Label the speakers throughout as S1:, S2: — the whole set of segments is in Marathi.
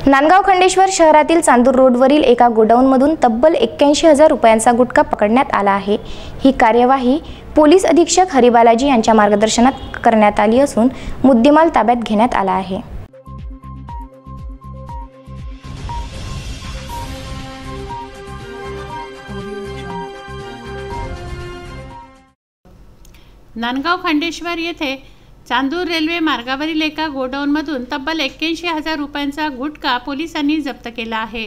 S1: नांदगाव खंडेश्वर शहरातील चांदूर रोडवरील एका गोडाऊनमधून तब्बल 81,000 रुपयांचा गुटखा पकडण्यात आला आहे। ही कार्यवाही पोलीस अधीक्षक हरिबालाजी यांच्या मार्गदर्शनात करण्यात आली असून मुद्देमाल ताब्यात घेण्यात आला आहे।
S2: नांदगाव खंडेश्वर येथे चांदूर रेल्वे मार्गावरील एका गोडाऊनमधून तब्बल 81,000 रुपयांचा गुटखा पोलिसांनी जप्त केला आहे।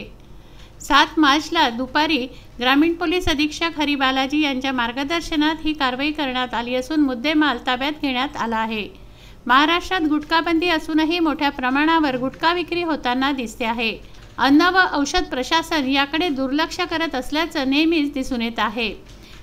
S2: 7 मार्चला दुपारी ग्रामीण पोलीस अधीक्षक हरिबालाजी यांच्या मार्गदर्शनात ही कारवाई करण्यात आली असून मुद्देमाल ताब्यात घेण्यात आला आहे। महाराष्ट्रात गुटखाबंदी असूनही मोठ्या प्रमाणावर गुटखा विक्री होताना दिसते आहे। अन्न व औषध प्रशासन याकडे दुर्लक्ष करत असल्याचं नेहमीच दिसून येत आहे।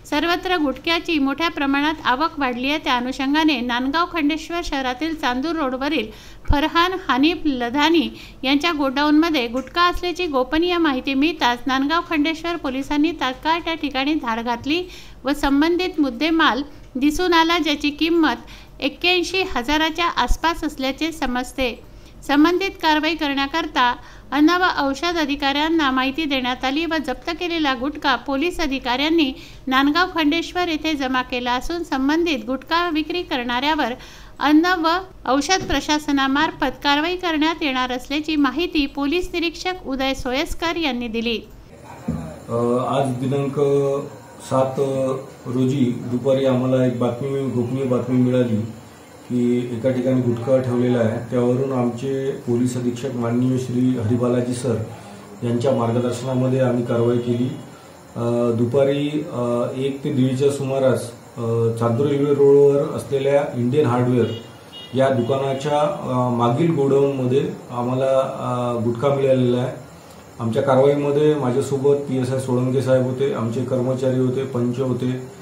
S2: सर्वत्र गुटख्याची मोठ्या प्रमाणात आवक वाढली आहे। त्या अनुषंगाने नांदगाव खंडेश्वर शहरातील चांदूर रोडवरील फरहान हनीफ लधानी यांच्या गोडाऊनमध्ये गुटखा असल्याची गोपनीय माहिती मिळताच नांदगाव खंडेश्वर पोलिसांनी तात्काळ त्या ठिकाणी धाड घातली व संबंधित मुद्देमाल दिसून आला, ज्याची किंमत 81,000च्या आसपास असल्याचे समजते। संबंधित कारवाई करण्याकरता अन्न व औषध अधिकाऱ्यांना माहिती देण्यात आली व जप्त केलेला गुटखा पोलीस अधिकाऱ्यांनी नांदगाव खंडेश्वर येथे जमा केला असून संबंधित गुटखा विक्री करणाऱ्यावर अन्न व औषध प्रशासनामार्फत कारवाई करण्यात येणार असल्याची माहिती पोलीस निरीक्षक उदय सोयस्कर यांनी दिली।
S3: आज दिनांक 7 रोजी दुपारी आम्हाला एक गोपनीय बातमी मिळाली की एका ठिकाणी गुटखा ठेवलेला आहे। त्यावरून आमचे पोलीस अधीक्षक माननीय श्री हरिबालाजी सर यांच्या मार्गदर्शनामध्ये आम्ही कारवाई केली। दुपारी 1 ते 1:30च्या सुमारास चांदूर रेल्वे रोडवर असलेल्या इंडियन हार्डवेअर या दुकानाच्या मागील गोडाऊनमध्ये आम्हाला गुटखा मिळालेला आहे। आमच्या कारवाईमध्ये माझ्यासोबत PSI सोळंके साहेब होते, आमचे कर्मचारी होते, पंच होते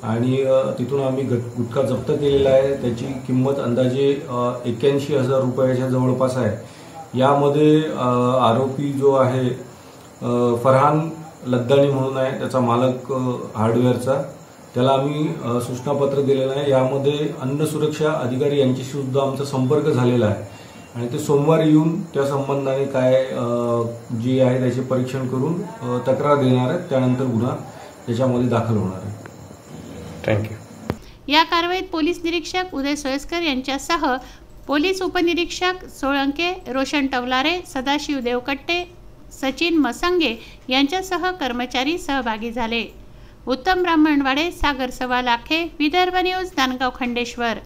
S3: आणि तिथून आम्ही गुटखा जप्त केलेला आहे। त्याची किंमत अंदाजे 81,000 रुपयाच्या जवळपास आहे। यामध्ये आरोपी जो आहे फरहान लद्दानी म्हणून आहे, त्याचा मालक हार्डवेअरचा, त्याला आम्ही सूचनापत्र दिलेलं आहे। यामध्ये अन्न सुरक्षा अधिकारी यांच्याशी सुद्धा आमचा संपर्क झालेला आहे आणि ते सोमवारी येऊन त्या संबंधाने काय जे आहे त्याचे परीक्षण करून तक्रार देणार आहेत। त्यानंतर गुन्हा त्याच्यामध्ये दाखल होणार आहे।
S2: थँक्यू। या कारवाईत पोलीस निरीक्षक उदय सोयस्कर यांच्यासह पोलीस उपनिरीक्षक सोळंके, रोशन टवलारे, सदाशिव देवकट्टे, सचिन मसंगे यांच्यासह कर्मचारी सहभागी झाले। उत्तम ब्राह्मणवाडे, सागर सवालाखे, विदर्भ न्यूज, नांदगाव खंडेश्वर।